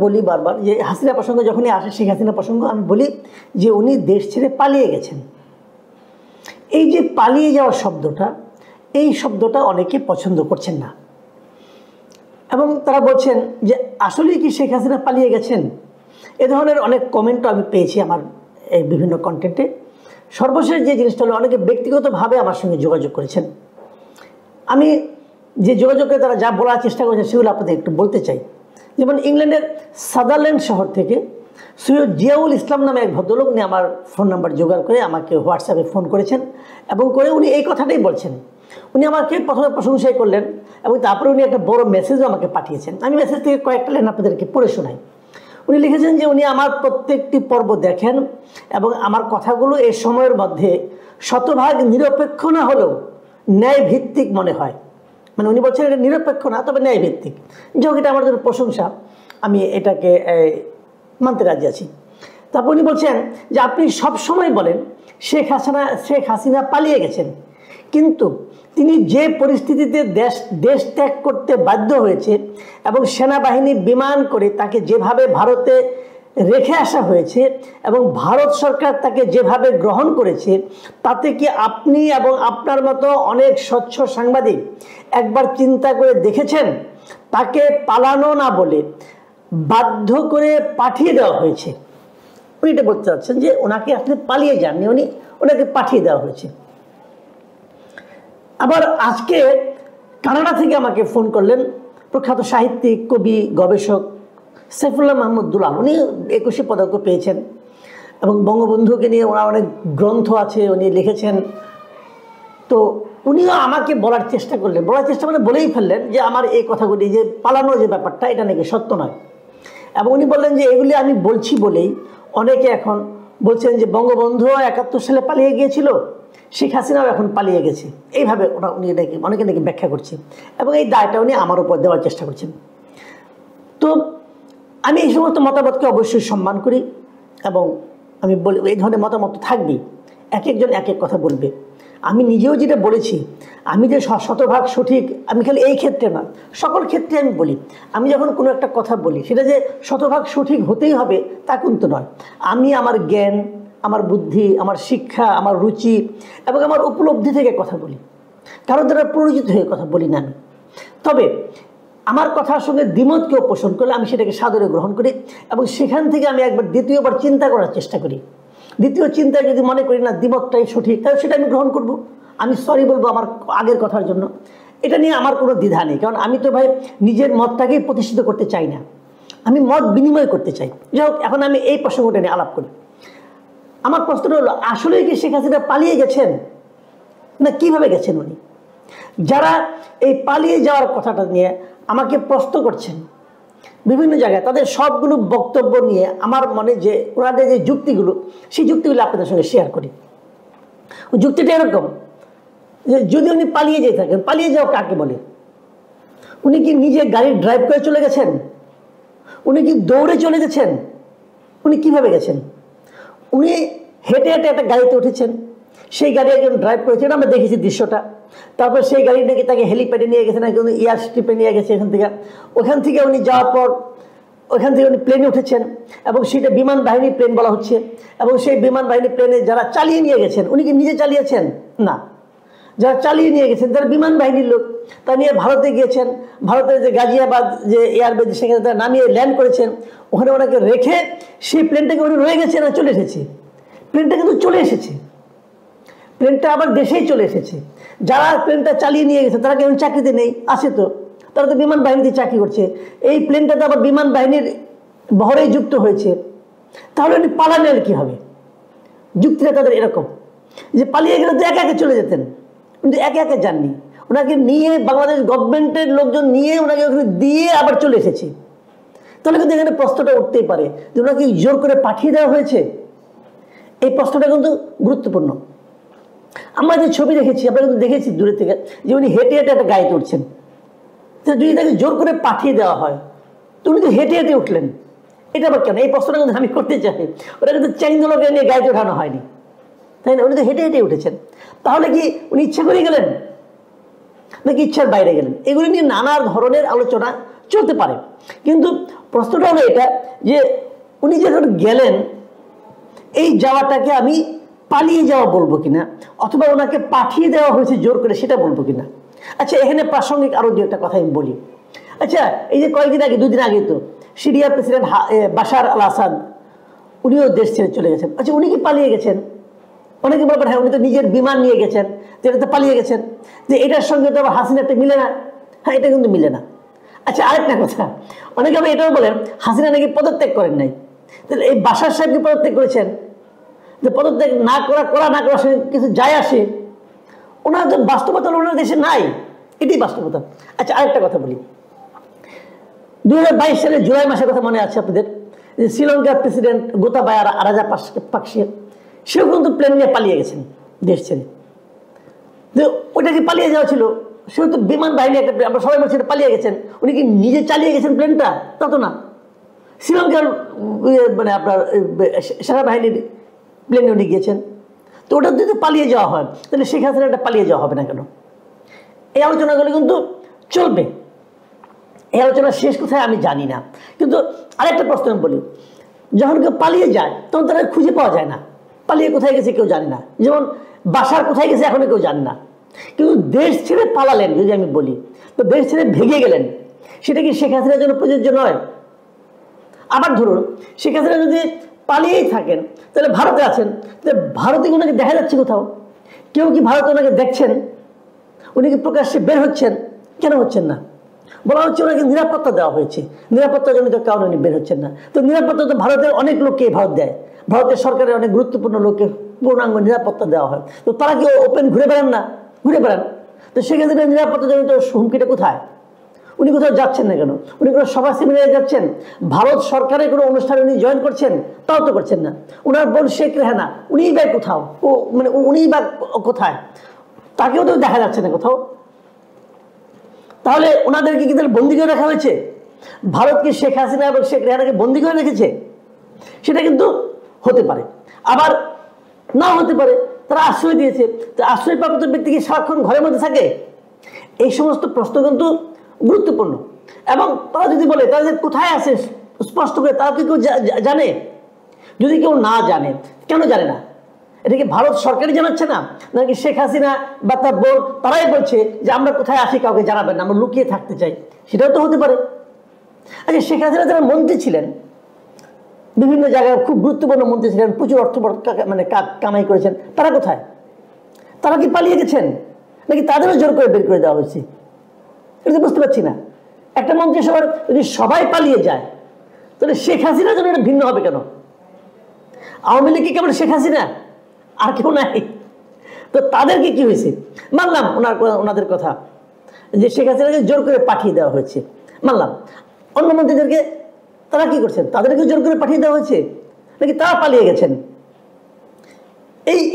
বলি বারবার যে হাসিনা প্রসঙ্গ যখনই আসে, শেখ হাসিনা প্রসঙ্গ, আমি বলি যে উনি দেশ ছেড়ে পালিয়ে গেছেন। এই যে পালিয়ে যাওয়ার শব্দটা, এই শব্দটা অনেকে পছন্দ করছেন না, এবং তারা বলছেন যে আসলে কি শেখ হাসিনা পালিয়ে গেছেন। এ ধরনের অনেক কমেন্টও আমি পেয়েছি আমার এই বিভিন্ন কন্টেন্টে। সর্বশেষ যে জিনিসটা হলো, অনেকে ব্যক্তিগতভাবে আমার সঙ্গে যোগাযোগ করেছেন। আমি যে যোগাযোগে তারা যা বলার চেষ্টা করেছেন সেগুলো আপনাদের একটু বলতে চাই। যেমন ইংল্যান্ডের সাদারল্যান্ড শহর থেকে সৈয়দ জিয়াউল ইসলাম নামে এক ভদ্রলোক, উনি আমার ফোন নাম্বার জোগাড় করে আমাকে হোয়াটসঅ্যাপে ফোন করেছেন, এবং করে উনি এই কথাটাই বলছেন। উনি আমাকে প্রথমে প্রশংসাই করলেন, এবং তারপরে উনি একটা বড় মেসেজও আমাকে পাঠিয়েছেন। আমি মেসেজ থেকে কয়েকটা লাইন আপনাদেরকে পড়ে শোনাই। উনি লিখেছেন যে উনি আমার প্রত্যেকটি পর্ব দেখেন, এবং আমার কথাগুলো এই সময়ের মধ্যে শতভাগ নিরপেক্ষ না হলেও ন্যায় ভিত্তিক মনে হয়। মানে উনি বলছেন এটা নিরপেক্ষ না, তবে ন্যায় ভিত্তিক। যাই হোক, এটা আমার জন্য প্রশংসা, আমি এটাকে মানতে রাজি আছি। তারপর উনি বলছেন যে আপনি সবসময় বলেন শেখ হাসিনা পালিয়ে গেছেন, কিন্তু তিনি যে পরিস্থিতিতে দেশ ত্যাগ করতে বাধ্য হয়েছে এবং সেনাবাহিনী বিমান করে তাকে যেভাবে ভারতে রেখে আসা হয়েছে এবং ভারত সরকার তাকে যেভাবে গ্রহণ করেছে, তাতে কি আপনি এবং আপনার মতো অনেক স্বচ্ছ সাংবাদিক একবার চিন্তা করে দেখেছেন তাকে পালানো না বলে বাধ্য করে পাঠিয়ে দেওয়া হয়েছে? উনি এটা বলতে চাচ্ছেন যে ওনাকে আসলে পালিয়ে যাননি, ওনাকে পাঠিয়ে দেওয়া হয়েছে। আবার আজকে কানাডা থেকে আমাকে ফোন করলেন প্রখ্যাত সাহিত্যিক, কবি, গবেষক সাইফুল্লাহ মাহমুদ দুলাল। উনি 21 পদক পেয়েছেন, এবং বঙ্গবন্ধুকে নিয়ে ওনার অনেক গ্রন্থ আছে, উনি লিখেছেন। তো উনিও আমাকে বলার চেষ্টা করলেন, মানে বলেই ফেললেন যে আমার এই কথাগুলি, যে পালানো যে ব্যাপারটা, এটা নাকি সত্য নয়। এবং উনি বললেন যে এগুলি আমি বলছি বলেই অনেকে এখন বলছেন যে বঙ্গবন্ধু 71 সালে পালিয়ে গিয়েছিল, শেখ হাসিনাও এখন পালিয়ে গেছে। এইভাবে উনি নাকি অনেকে নাকি ব্যাখ্যা করছে, এবং এই দায়টা উনি আমার উপর দেওয়ার চেষ্টা করছেন। তো আমি এই সমস্ত মতামতকে অবশ্যই সম্মান করি, এবং আমি বলি এই ধরনের মতামত থাকবেই, এক একজন এক এক কথা বলবে। আমি নিজেও যেটা বলেছি, আমি যে শতভাগ সঠিক, আমি খালি এই ক্ষেত্রে না, সকল ক্ষেত্রে আমি বলি, আমি যখন কোনো একটা কথা বলি সেটা যে শতভাগ সঠিক হতেই হবে তা কিন্তু নয়। আমি আমার জ্ঞান, আমার বুদ্ধি, আমার শিক্ষা, আমার রুচি এবং আমার উপলব্ধি থেকে কথা বলি, কারণ দ্বারা পরিচিত হয়ে কথা বলি না আমি। তবে আমার কথার সঙ্গে দ্বিমত কেউ পোষণ করলে আমি সেটাকে সাদরে গ্রহণ করি, এবং সেখান থেকে আমি একবার দ্বিতীয়বার চিন্তা করার চেষ্টা করি। দ্বিতীয় চিন্তায় যদি মনে করি না দ্বিমতটাই সঠিক, তাহলে সেটা আমি গ্রহণ করব, আমি সরি বলবো আমার আগের কথার জন্য। এটা নিয়ে আমার কোনো দ্বিধা নেই, কারণ আমি তো ভাই নিজের মতটাকেই প্রতিষ্ঠিত করতে চাই না, আমি মত বিনিময় করতে চাই। যাই হোক, এখন আমি এই প্রসঙ্গটা নিয়ে আলাপ করি। আমার প্রশ্নটা হলো, আসলেই কি শেখ হাসিনা পালিয়ে গেছেন, না কিভাবে গেছেন উনি? যারা এই পালিয়ে যাওয়ার কথাটা নিয়ে আমাকে প্রশ্ন করছেন বিভিন্ন জায়গায়, তাদের সবগুলো বক্তব্য নিয়ে আমার মনে যে ওনাদের যে যুক্তিগুলো, সেই যুক্তিগুলো আপনাদের সঙ্গে শেয়ার করি। যুক্তিটা এরকম যে যদি উনি পালিয়ে যেয়ে থাকেন, পালিয়ে যাওয়া কাকে বলে? উনি কি নিজে গাড়ি ড্রাইভ করে চলে গেছেন? উনি কি দৌড়ে চলে গেছেন? উনি কিভাবে গেছেন? উনি হেঁটে হেঁটে একটা গাড়িতে উঠেছেন, সেই গাড়ি একজন ড্রাইভ করেছেন, আমরা দেখেছি দৃশ্যটা। তারপর সেই গাড়ি নাকি তাকে হেলিপ্যাডে নিয়ে গেছে, নাকি উনি এয়ার স্ট্রিপে নিয়ে গেছে ওখান থেকে উনি যাওয়ার পর ওখান থেকে উনি প্লেনে উঠেছেন, এবং সেটা বিমান বাহিনী প্লেন বলা হচ্ছে। এবং সেই বিমান বাহিনী প্লেনে যারা চালিয়ে নিয়ে গেছেন, উনি কি নিজে চালিয়েছেন? না, যারা চালিয়ে নিয়ে গেছেন তারা বিমান বাহিনীর লোক, তা নিয়ে ভারতে গিয়েছেন। ভারতের যে গাজিয়াবাদ যে এয়ারবেজ, সেখানে তারা নামিয়ে ল্যান্ড করেছেন, ওখানে ওনাকে রেখে সেই প্লেনটাকে উনি রয়ে গেছেন আর চলে এসেছে। প্লেনটা কিন্তু চলে এসেছে, প্লেনটা আবার দেশেই চলে এসেছে। যারা প্লেনটা চালিয়ে নিয়ে গেছে তারা কেমন চাকরিতে নেই? আছে তো, তারা তো বিমান বাহিনীতে চাকরি করছে। এই প্লেনটাতে আবার বিমান বাহিনীর বহরেই যুক্ত হয়েছে, তাহলে উনি পালালেন কি হবে? যুক্তিটা তাদের এরকম যে পালিয়ে গেলে তো একে একে চলে যেতেন, কিন্তু একে একে যাননি, ওনাকে নিয়ে বাংলাদেশ গভর্নমেন্টের লোকজন নিয়ে ওনাকে ওখানে দিয়ে আবার চলে এসেছে। তাহলে কিন্তু এখানে প্রশ্নটা উঠতেই পারে যে ওনাকে জোর করে পাঠিয়ে দেওয়া হয়েছে। এই প্রশ্নটা কিন্তু গুরুত্বপূর্ণ। আমরা যে ছবি দেখেছি, আমরা কিন্তু দেখেছি দূরে থেকে যে উনি হেঁটে হেঁটে একটা গাড়িতে উঠছেন। যদি তাকে জোর করে পাঠিয়ে দেওয়া হয়, তো উনি তো হেঁটে হেঁটে উঠলেন, এটা আবার কেন? এই প্রশ্নটা কিন্তু আমি করতে চাই। ওটা কিন্তু চেঙ্গলোকে নিয়ে গাড়িতে ওঠানো হয়নি, তাই না? উনি তো হেঁটে হেঁটে উঠেছেন। তাহলে কি উনি ইচ্ছা করে গেলেন নাকি ইচ্ছার বাইরে গেলেন? এগুলি নিয়ে নানা ধরনের আলোচনা চলতে পারে, কিন্তু প্রশ্নটা হলো এটা যে উনি যখন গেলেন, এই যাওয়াটাকে আমি পালিয়ে যাওয়া বলবো কিনা, অথবা ওনাকে পাঠিয়ে দেওয়া হয়েছে জোর করে, সেটা বলবো কিনা। আচ্ছা, এখানে প্রাসঙ্গিক আরো দু একটা কথা আমি বলি। আচ্ছা, এই যে কয়েকদিন আগে, 2 দিন আগে তো সিরিয়ার প্রেসিডেন্ট বাশার আল আসাদ উনিও দেশ ছেড়ে চলে গেছেন। আচ্ছা, উনি কি পালিয়ে গেছেন? অনেকে বলবেন হ্যাঁ উনি তো নিজের বিমান নিয়ে গেছেন, যেটা তো পালিয়ে গেছেন, যে এটার সঙ্গে তো আবার হাসিনাটা মিলে না। হ্যাঁ, এটা কিন্তু মিলে না। আচ্ছা, আরেকটা কথা, অনেকে আবার এটাও বলেন হাসিনা নাকি পদত্যাগ করেন নাই। তাহলে এই বাশার সাহেব কি পদত্যাগ করেছেন? যে পদত্যাগ না করা না করার সঙ্গে কিছু যায় আসে? ওনার তো বাস্তবতা ওনার দেশে নাই, এটাই বাস্তবতা। আচ্ছা, আরেকটা কথা বলি। 2022 সালের জুলাই মাসের কথা মনে আছে আপনাদের, যে শ্রীলঙ্কার প্রেসিডেন্ট গোতাবায়া রাজাপাকসে, সেও কিন্তু প্লেন নিয়ে পালিয়ে গেছেন দেশ ছেড়ে। ওইটা কি পালিয়ে যাওয়া ছিল? সেও তো বিমান বাহিনী একটা, আমরা সবাই বলছি পালিয়ে গেছেন। উনি কি নিজে চালিয়ে গেছেন প্লেনটা? তা তো না। শ্রীলঙ্কার মানে আপনার সেনাবাহিনীর প্লেনে উনি গিয়েছেন। তো ওটা যদি পালিয়ে যাওয়া হয়, তাহলে শেখ হাসিনাটা পালিয়ে যাওয়া হবে না কেন? এই আলোচনাগুলো কিন্তু চলবে। এই আলোচনা শেষ কোথায় আমি জানি না। কিন্তু আরেকটা প্রশ্ন আমি বলি, যখন কেউ পালিয়ে যায় তখন তারা খুঁজে পাওয়া যায় না। পালিয়ে কোথায় গেছে কেউ জানে না। যেমন বাসার কোথায় গেছে এখনো কেউ জানে না। কিন্তু দেশ ছেড়ে পালালেন যদি আমি বলি, তো দেশ ছেড়ে ভেগে গেলেন, সেটা কি শেখ হাসিনার জন্য প্রযোজ্য নয়? আবার ধরুন শেখ হাসিনা যদি পালিয়েই থাকেন, তাহলে ভারতে আছেন, তাহলে ভারতে ওনাকে দেখা যাচ্ছে কোথাও? কেউ কি ভারতে ওনাকে দেখছেন? উনি কি প্রকাশ্যে বের হচ্ছেন? কেন হচ্ছেন না? বলা হচ্ছে ওনাকে নিরাপত্তা দেওয়া হয়েছে, নিরাপত্তাজনিত কারণে উনি বের হচ্ছেন না। তো নিরাপত্তা তো ভারতের অনেক লোককে ভারত দেয়, ভারতের সরকারের অনেক গুরুত্বপূর্ণ লোককে পূর্ণাঙ্গ নিরাপত্তা দেওয়া হয়। তো তারা কি ওপেন ঘুরে বেড়ান না? ঘুরে বেড়ান। তো সেক্ষেত্রে নিরাপত্তাজনিত হুমকিটা কোথায়? উনি কোথাও যাচ্ছেন না কেন? উনি কোনো সভা সেমিনারে যাচ্ছেন? ভারত সরকারের কোনো অনুষ্ঠানে উনি জয়েন করছেন? তাও তো করছেন না। উনার বোন শেখ রেহানা, উনিই বা কোথাও, মানে উনিই বা কোথায়? তাকেও তো দেখা যাচ্ছে না কোথাও। তাহলে ওনাদেরকে কি তাহলে বন্দি করে রাখা হয়েছে? ভারত কি শেখ হাসিনা এবং শেখ রেহানাকে বন্দি করে রেখেছে? সেটা কিন্তু হতে পারে, আবার নাও হতে পারে। তারা আশ্রয় দিয়েছে, তো আশ্রয়প্রাপ্ত ব্যক্তি কি সারাক্ষণ ঘরের মধ্যে থাকে? এই সমস্ত প্রশ্ন কিন্তু গুরুত্বপূর্ণ। এবং তারা যদি বলে তারা কোথায় আছে স্পষ্ট করে, তারা কি কেউ জানে? যদি কেউ না জানে, কেন জানে না? এটা কি ভারত সরকারই জানাচ্ছে না, নাকি শেখ হাসিনা বা তার বোন তারাই বলছে যে আমরা কোথায় আছি কাউকে জানাবেন না, আমরা লুকিয়ে থাকতে চাই? সেটাও তো হতে পারে। আচ্ছা, শেখ হাসিনা যারা মন্ত্রী ছিলেন, বিভিন্ন জায়গায় খুব গুরুত্বপূর্ণ মন্ত্রী ছিলেন, প্রচুর অর্থ মানে কামাই করেছেন, তারা কোথায়? তারা কি পালিয়ে গেছেন, নাকি তাদেরও জোর করে বের করে দেওয়া হয়েছে? এটা বুঝতে পারছি না। একটা মন্ত্রিসভার যদি সবাই পালিয়ে যায়, তাহলে শেখ হাসিনার জন্য এটা ভিন্ন হবে কেন? আওয়ামী লীগ কি কেবল শেখ হাসিনা, আর কেউ নাই? তো তাদেরকে কি হয়েছে? মানলাম ওনাদের কথা যে শেখ হাসিনাকে জোর করে পাঠিয়ে দেওয়া হয়েছে, মানলাম। অন্য মন্ত্রীদেরকে তারা কি করছেন? তাদেরকে জোর করে পাঠিয়ে দেওয়া হয়েছে, নাকি তারা পালিয়ে গেছেন?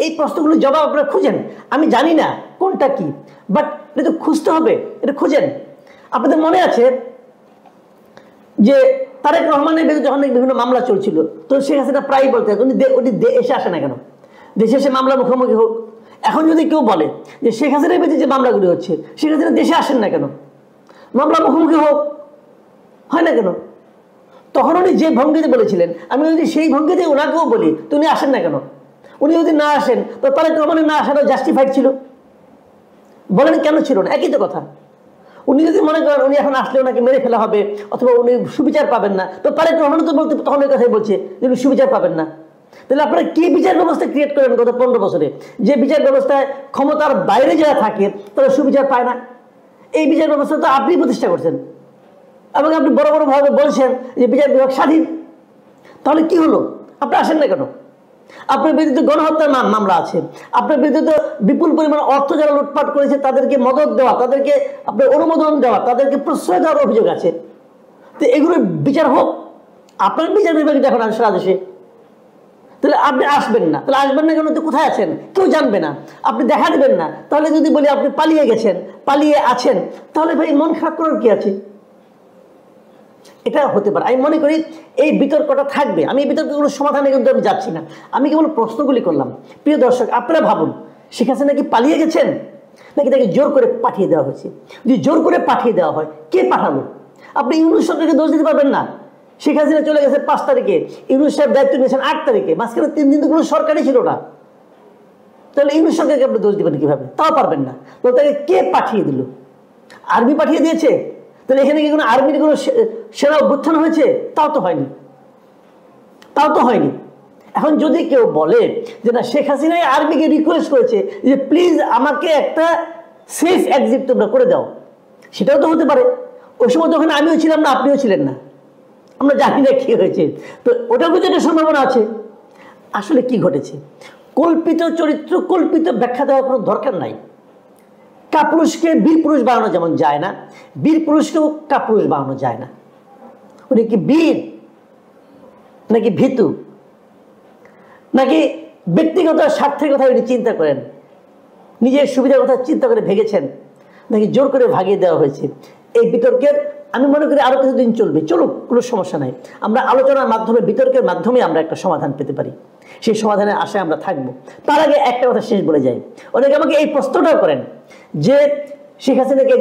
এই প্রশ্নগুলো জবাব আপনারা খুঁজেন। আমি জানি না কোনটা কি, বাট এটা তো খুঁজতে হবে, এটা খুঁজেন। আপনাদের মনে আছে যে তারেক রহমানের বিরুদ্ধে যখন বিভিন্ন মামলা চলছিল, তো শেখ হাসিনা প্রায়ই বলতেন উনি এসে আসে না কেন, দেশে এসে মামলা মুখোমুখি হোক। এখন যদি কেউ বলে যে শেখ হাসিনার বিরুদ্ধে যে মামলাগুলি হচ্ছে, শেখ হাসিনা দেশে আসেন না কেন, মামলা মুখোমুখি হোক, হয় না কেন? তখন উনি যে ভঙ্গিতে বলেছিলেন, আমি যদি সেই ভঙ্গিতে ওনাকেও বলি তো উনি আসেন না কেন? উনি যদি না আসেন, তো তারেক রহমানের না আসাটা জাস্টিফাইড ছিল? বলেন কেন ছিল না? একই তো কথা। উনি যদি মনে করেন উনি এখন আসলে ওনাকে মেরে ফেলা হবে অথবা উনি সুবিচার পাবেন না, তো তারেক রহমান তো বলতে তখন ওই কথাই বলছে যে উনি সুবিচার পাবেন না। তাহলে আপনারা কি বিচার ব্যবস্থা ক্রিয়েট করেন গত 15 বছরে? যে বিচার ব্যবস্থায় ক্ষমতার বাইরে যারা থাকে তারা সুবিচার পায় না, এই বিচার ব্যবস্থা তো আপনি প্রতিষ্ঠা করছেন এবং আপনি বড় বড় ভাবে বলছেন যে বিচার বিভাগ স্বাধীন। তাহলে কি হলো? আপনি আসেন না কেন? আপনার বিরুদ্ধে গণহত্যার মামলা আছে, আপনার বিরুদ্ধে তো বিপুল পরিমাণ অর্থ যারা লুটপাট করেছে তাদেরকে মদত দেওয়া, তাদেরকে আপনার অনুমোদন দেওয়া, তাদেরকে প্রশ্রয় দেওয়ার অভিযোগ আছে। তো এগুলোর বিচার হোক। আপনার বিচার বিভাগ যখন আসে আদেশে, তাহলে আপনি আসবেন না। তাহলে আসবেন না কেন? তো কোথায় আছেন কেউ জানবে না, আপনি দেখা দেবেন না। তাহলে যদি বলি আপনি পালিয়ে গেছেন, পালিয়ে আছেন, তাহলে ভাই মন খারাপ করার কি আছে? এটা হতে পারে। আমি মনে করি এই বিতর্কটা থাকবে। আমি এই বিতর্কগুলো সমাধানে কিন্তু আমি যাচ্ছি না, আমি কেবল প্রশ্নগুলি করলাম। প্রিয় দর্শক, আপনারা ভাবুন, শেখ হাসিনা কি পালিয়ে গেছেন, নাকি তাকে জোর করে পাঠিয়ে দেওয়া হয়েছে? যদি জোর করে পাঠিয়ে দেওয়া হয়, কে পাঠালো? আপনি ইউনূস সরকারকে দোষ দিতে পারবেন না। শেখ হাসিনা চলে গেছে 5 তারিখে, ইউনূস সাহেব দায়িত্ব নিয়েছেন 8 তারিখে, মাঝখানে 3 দিন তো কোনো সরকারই ছিল না। তাহলে ইউনূস সরকারকে আপনি দোষ দিবেন কিভাবে? তাও পারবেন না। তো তাকে কে পাঠিয়ে দিল? আর্মি পাঠিয়ে দিয়েছে? তাহলে এখানে কি কোনো আর্মির কোনো সেনা অভ্যুত্থান হয়েছে? তাও তো হয়নি, তাও তো হয়নি। এখন যদি কেউ বলে যে না, শেখ হাসিনাই আর্মিকে রিকোয়েস্ট করেছে যে প্লিজ আমাকে একটা সেফ এক্সিট তোমরা করে দাও, সেটাও তো হতে পারে। ওই সময় তো ওখানে আমিও ছিলাম না, আপনিও ছিলেন না, আমরা জানি না কি হয়েছে। তো ওটার মধ্যে একটা সম্ভাবনা আছে। আসলে কি ঘটেছে? কল্পিত চরিত্র, কল্পিত ব্যাখ্যা দেওয়ার কোনো দরকার নাই। কাপুরুষকে বীর পুরুষ বানানো যেমন যায় না, বীর পুরুষকেও কাপুরুষ বানানো যায় না। উনি কি বীর নাকি ভীতু, নাকি ব্যক্তিগত স্বার্থের কথা উনি চিন্তা করেন, নিজের সুবিধার কথা চিন্তা করে ভেগেছেন, নাকি জোর করে ভাগিয়ে দেওয়া হয়েছে? এই বিতর্কের আমি মনে করি আরো কিছুদিন চলবে, চলুক, কোনো সমস্যা নাই। আমরা আলোচনার মাধ্যমে, বিতর্কের মাধ্যমে আমরা একটা সমাধান পেতে পারি, সেই সমাধানের আশায় আমরা থাকবো। তার আগে একটা কথা শেষ বলে যাই, অনেকে আমাকে এই প্রশ্নটাও করেন যে শেখ হাসিনাকে